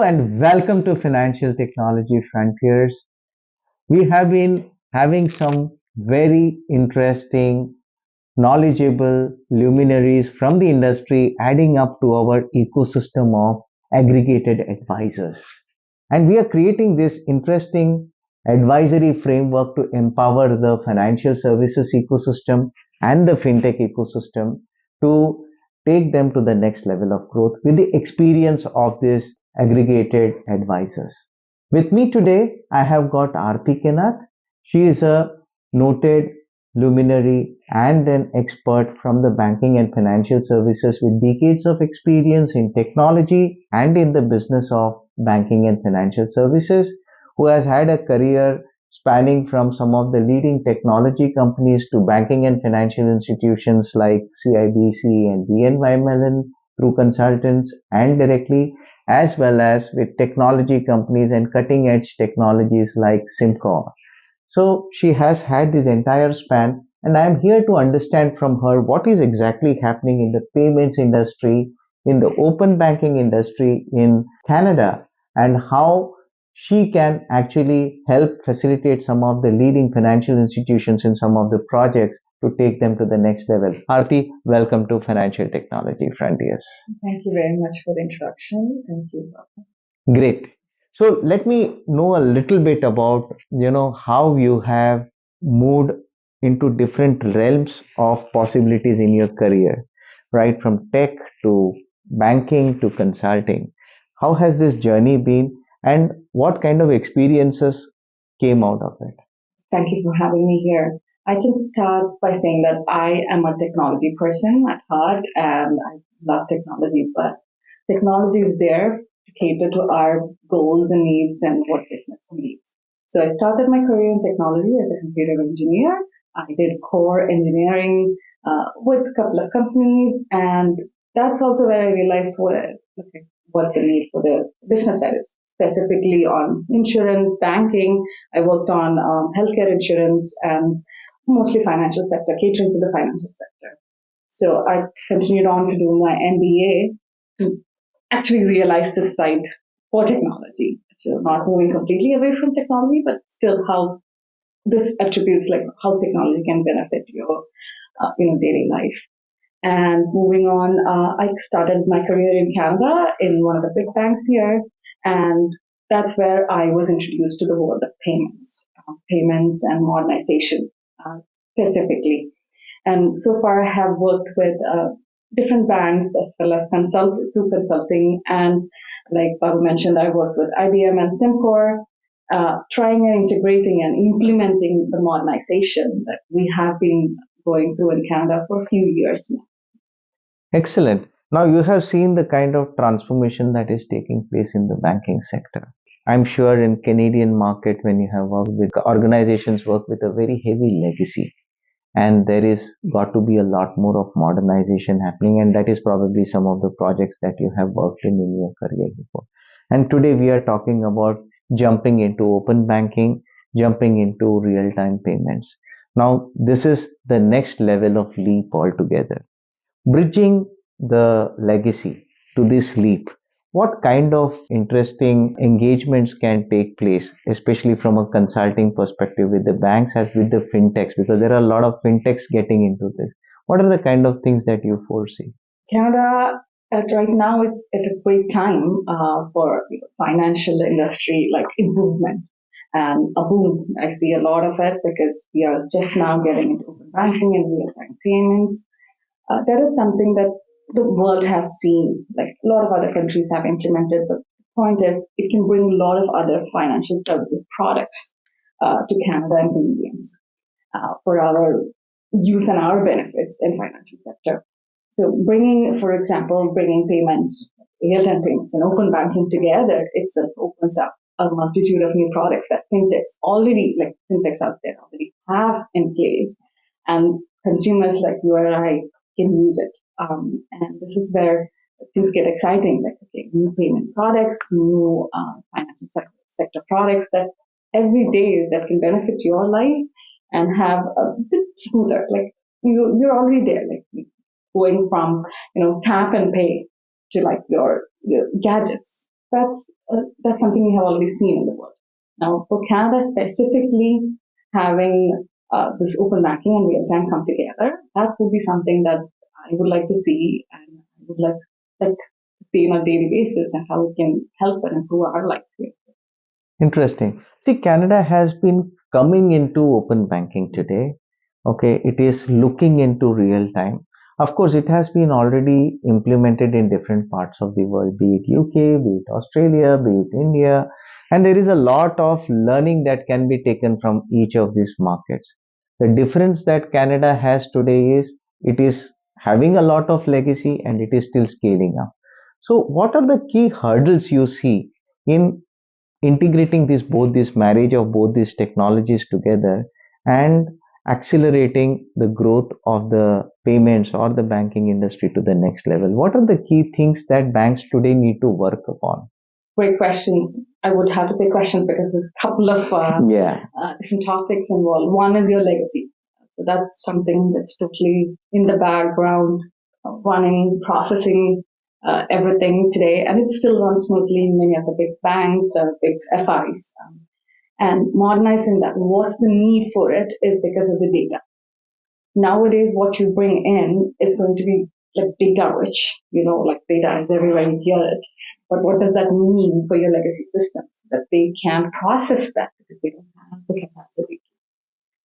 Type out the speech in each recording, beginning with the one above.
and welcome to Financial Technology Frontiers. We have been having some very interesting, knowledgeable luminaries from the industry adding up to our ecosystem of aggregated advisors. And we are creating this interesting advisory framework to empower the financial services ecosystem and the fintech ecosystem to take them to the next level of growth with the experience of these aggregated advisors. With me today, I have got Arthy Kenath. She is a noted luminary and an expert from the banking and financial services with decades of experience in technology and in the business of banking and financial services, who has had a career spanning from some of the leading technology companies to banking and financial institutions like CIBC and BNY Mellon through consultants and directly, as well as with technology companies and cutting edge technologies like Simcor. So she has had this entire span, and I am here to understand from her what is exactly happening in the payments industry, in the open banking industry in Canada, and how she can actually help facilitate some of the leading financial institutions in some of the projects to take them to the next level. Arti, welcome to Financial Technology Frontiers. Thank you very much for the introduction. Thank you. Great. So let me know a little bit about, how you have moved into different realms of possibilities in your career, right? From tech to banking to consulting. How has this journey been and what kind of experiences came out of it? Thank you for having me here. I can start by saying that I am a technology person at heart and I love technology, but technology is there to cater to our goals and needs and what business needs. So I started my career in technology as a computer engineer. I did core engineering with a couple of companies, and that's also where I realized what the need for the business side is, specifically on insurance, banking. I worked on healthcare insurance and mostly financial sector, catering to the financial sector. So I continued on to do my MBA to actually realize this side for technology. So not moving completely away from technology, but still how this attributes like how technology can benefit your daily life. And moving on, I started my career in Canada in one of the big banks here, and that's where I was introduced to the world of payments and modernization specifically. And so far, I have worked with different banks as well as through consulting. And like Babu mentioned, I worked with IBM and Simcor, trying and integrating and implementing the modernization that we have been going through in Canada for a few years now. Excellent. Now you have seen the kind of transformation that is taking place in the banking sector. I'm sure in Canadian market when you have worked with organizations work with a very heavy legacy, and there is got to be a lot more of modernization happening, and that is probably some of the projects that you have worked in your career before. And today we are talking about jumping into open banking, jumping into real-time payments. Now this is the next level of leap altogether. Bridging the legacy to this leap, what kind of interesting engagements can take place, especially from a consulting perspective with the banks as with the fintechs, because there are a lot of fintechs getting into this. What are the kind of things that you foresee? Canada, right now, it's at a great time for financial industry, like improvement and a boom. I see a lot of it because we are just now getting into open banking and real-time payments. That is something that the world has seen, like a lot of other countries have implemented. The point is, it can bring a lot of other financial services products to Canada and Canadians for our use and our benefits in financial sector. So for example, bringing payments, real-time payments and open banking together itself opens up a multitude of new products that fintechs out there already have in place, and consumers like you or I can use it. And this is where things get exciting, like new payment products, new financial sector products that every day that can benefit your life and have a bit smoother. Like you're already there, like going from tap and pay to like your gadgets that's something we have already seen in the world. Now, for Canada specifically, having this open banking and real time come together, that would be something that I would like to see, and I would like to see on a daily basis, and how it can help and improve our lives here. Interesting. See, Canada has been coming into open banking today. Okay, it is looking into real time. Of course, it has been already implemented in different parts of the world, be it UK, be it Australia, be it India, and there is a lot of learning that can be taken from each of these markets. The difference that Canada has today is it is having a lot of legacy and it is still scaling up. So, what are the key hurdles you see in integrating this marriage of both these technologies together and accelerating the growth of the payments or the banking industry to the next level? What are the key things that banks today need to work upon? Great questions. I would have to say questions because there's a couple of Yeah. different topics involved. One is your legacy. So that's something that's totally in the background, running, processing everything today, and it still runs smoothly in many of the big banks or big FIs. And modernizing that, what's the need for it is because of the data. Nowadays what you bring in is going to be like data rich, like data is everywhere you hear it. But what does that mean for your legacy systems? That they can't process that because they don't have the capacity.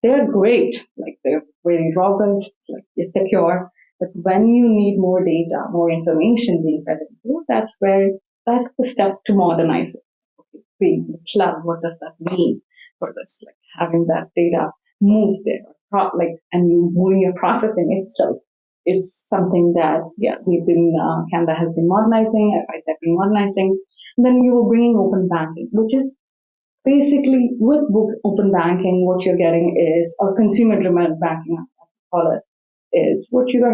They're great, like they're very robust, like they're secure. But when you need more data, more information being fed into, that's the step to modernize it. Okay, being the cloud, what does that mean for this? Like having that data move there, like, and you moving your processing itself is something that, yeah, Canada has been modernizing, FIs have been modernizing. And then you were bringing open banking, which is basically with open banking, what you're getting is, or consumer-driven banking, I call it, is what getting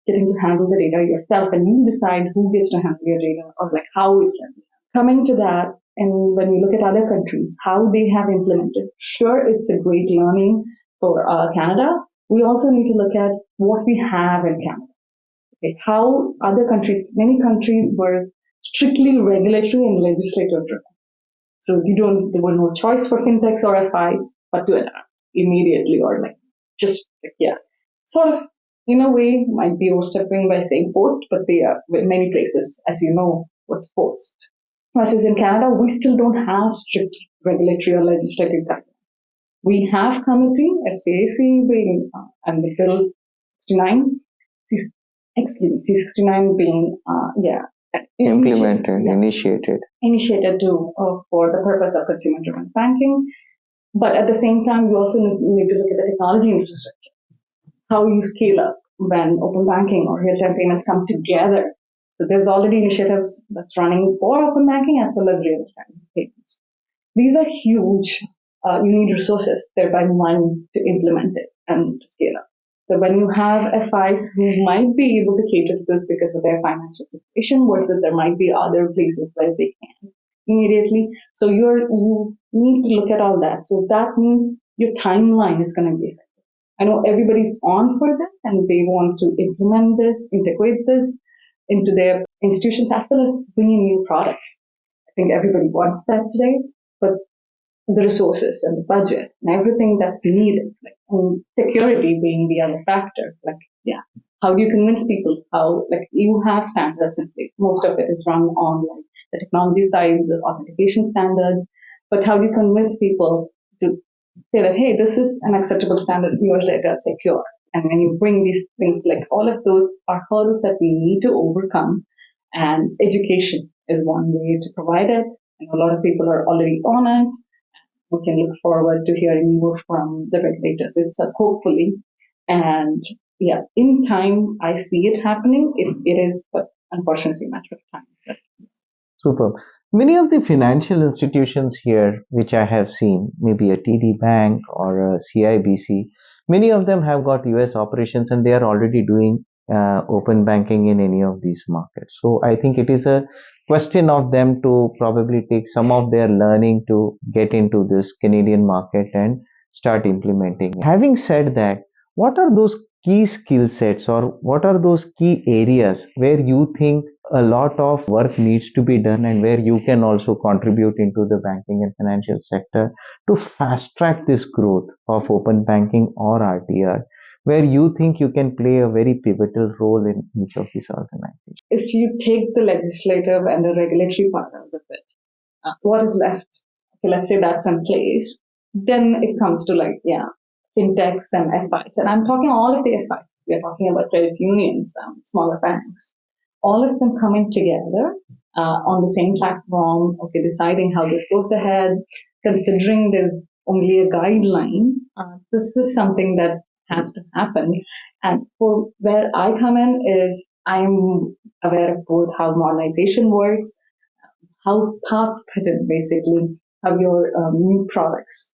to handle the data yourself, and you decide who gets to handle your data or like how it can be. Coming to that, and when we look at other countries, how they have implemented, sure, it's a great learning for Canada. We also need to look at what we have in Canada. Okay, how other countries, many countries were strictly regulatory and legislative driven. So there were no choice for fintechs or FIs but to adapt immediately, or like just like, yeah, sort of in a way might be overstepping by saying post, but they are in many places, as you know, was post. Versus in Canada, we still don't have strict regulatory or legislative guidelines. We have committee, FCAC being and the Bill 69, excuse me, C69 being Implemented, initiated. initiated to for the purpose of consumer-driven banking. But at the same time, you also need to look at the technology infrastructure, how you scale up when open banking or real-time payments come together. So there's already initiatives that's running for open banking as well as real-time payments. These are huge. You need resources, thereby money to implement it and to scale up. So when you have FIs who might be able to cater to this because of their financial situation, versus there might be other places where they can immediately. So you need to look at all that. So that means your timeline is going to be effective. I know everybody's on for this and they want to implement this, integrate this into their institutions as well as bring in new products. I think everybody wants that today, but the resources and the budget and everything that's needed, like security being the other factor. Like, yeah, how do you convince people? How, like, you have standards in place. Most of it is run on like the technology side, the authentication standards. But how do you convince people to say that, hey, this is an acceptable standard, your data is secure? And when you bring these things, like all of those are hurdles that we need to overcome. And education is one way to provide it. And a lot of people are already on it. We can look forward to hearing more from the regulators itself, hopefully. And yeah, in time, I see it happening. It is, but unfortunately, a matter of time. Super. Many of the financial institutions here, which I have seen, maybe a TD Bank or a CIBC, many of them have got US operations and they are already doing open banking in any of these markets. So I think it is a question of them to probably take some of their learning to get into this Canadian market and start implementing it. Having said that, what are those key skill sets or what are those key areas where you think a lot of work needs to be done, and where you can also contribute into the banking and financial sector to fast track this growth of open banking or RTR, where you think you can play a very pivotal role in each of these organizations? If you take the legislative and the regulatory part out of it, what is left? Okay, let's say that's in place. Then it comes to like, yeah, fintechs and FIs. And I'm talking all of the FIs. We're talking about credit unions, smaller banks, all of them coming together on the same platform, okay, deciding how this goes ahead, considering there's only a guideline. This is something that has to happen. And for where I come in is I'm aware of both how modernization works, how paths fit in, basically, how your new products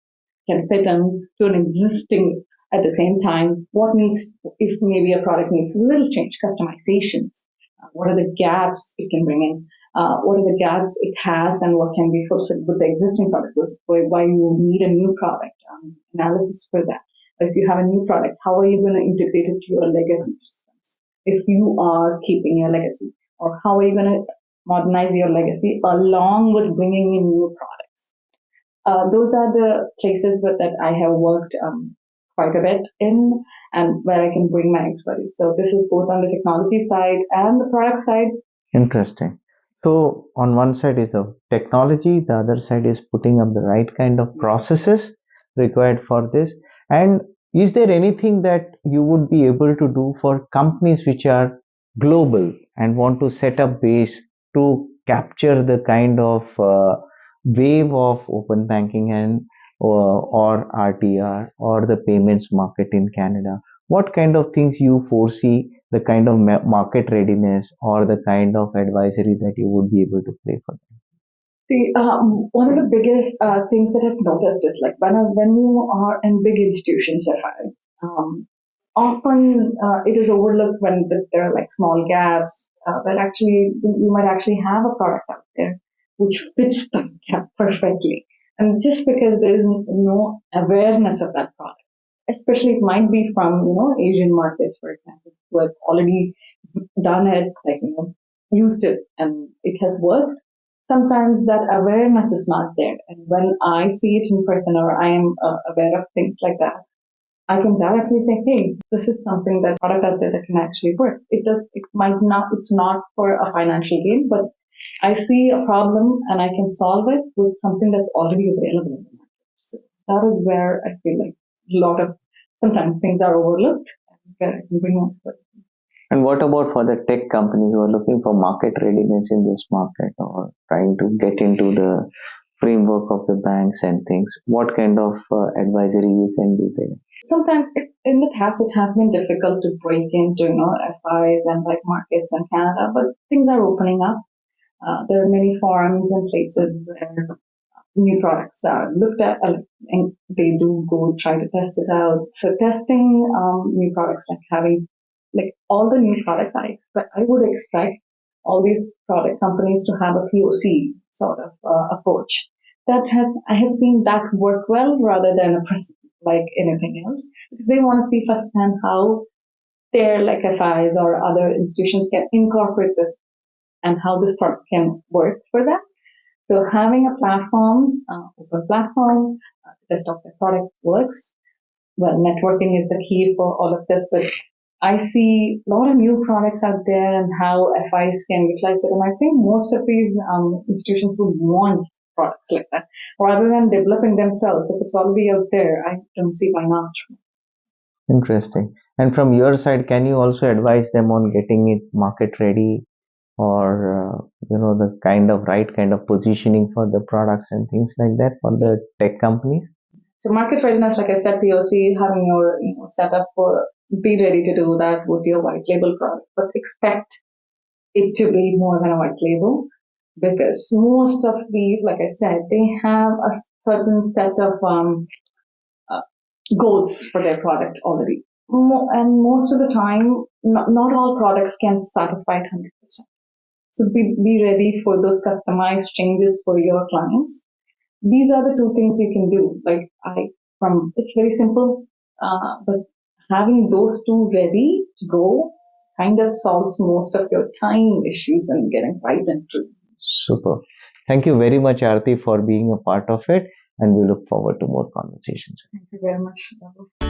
can fit in to an existing at the same time. What needs, if maybe a product needs a little change, customizations, what are the gaps it can bring in? What are the gaps it has and what can be fulfilled with the existing product? This is why you need a new product analysis for that. If you have a new product, how are you going to integrate it to your legacy systems if you are keeping your legacy? Or how are you going to modernize your legacy along with bringing in new products? Those are the places that I have worked quite a bit in and where I can bring my expertise. So this is both on the technology side and the product side. Interesting. So on one side is the technology, the other side is putting up the right kind of processes required for this. And is there anything that you would be able to do for companies which are global and want to set up base to capture the kind of wave of open banking and or RTR or the payments market in Canada? What kind of things you foresee, the kind of market readiness or the kind of advisory that you would be able to play for them? See, one of the biggest things that I've noticed is like when you are in big institutions, often it is overlooked when there are like small gaps, but actually you might actually have a product out there which fits the gap perfectly. And just because there is no awareness of that product, especially it might be from, Asian markets, for example, who have already done it, like, used it and it has worked. Sometimes that awareness is not there. And when I see it in person or I am aware of things like that, I can directly say, hey, this is something that product out there that can actually work. It might not, it's not for a financial gain, but I see a problem and I can solve it with something that's already available in the market. So that is where I feel like a lot of, sometimes things are overlooked and where I can bring on to it. And what about for the tech companies who are looking for market readiness in this market or trying to get into the framework of the banks and things? What kind of advisory you can do there? Sometimes in the past it has been difficult to break into, FIs and like markets in Canada, but things are opening up. There are many forums and places where new products are looked at, and they do go try to test it out. So testing new products, like having like all the new products, I would expect all these product companies to have a POC sort of approach. I have seen that work well rather than a like anything else, because they want to see firsthand how their like FIs or other institutions can incorporate this and how this product can work for them. So having a open platform, to test out the product works. Well, networking is the key for all of this, but I see a lot of new products out there and how FIs can utilize it. And I think most of these institutions would want products like that rather than developing themselves. If it's already out there, I don't see why not. Interesting. And from your side, can you also advise them on getting it market ready or the right kind of positioning for the products and things like that for the tech companies? So market readiness, like I said, POC, having your setup for be ready to do that would be a white label product, but expect it to be more than a white label, because most of these, like I said, they have a certain set of uh, goals for their product already. And most of the time, not all products can satisfy it 100%. So be ready for those customized changes for your clients. These are the two things you can do. It's very simple, but having those two ready to go kind of solves most of your time issues and getting right into. Super. Thank you very much, Arthy, for being a part of it, and we look forward to more conversations. Thank you very much.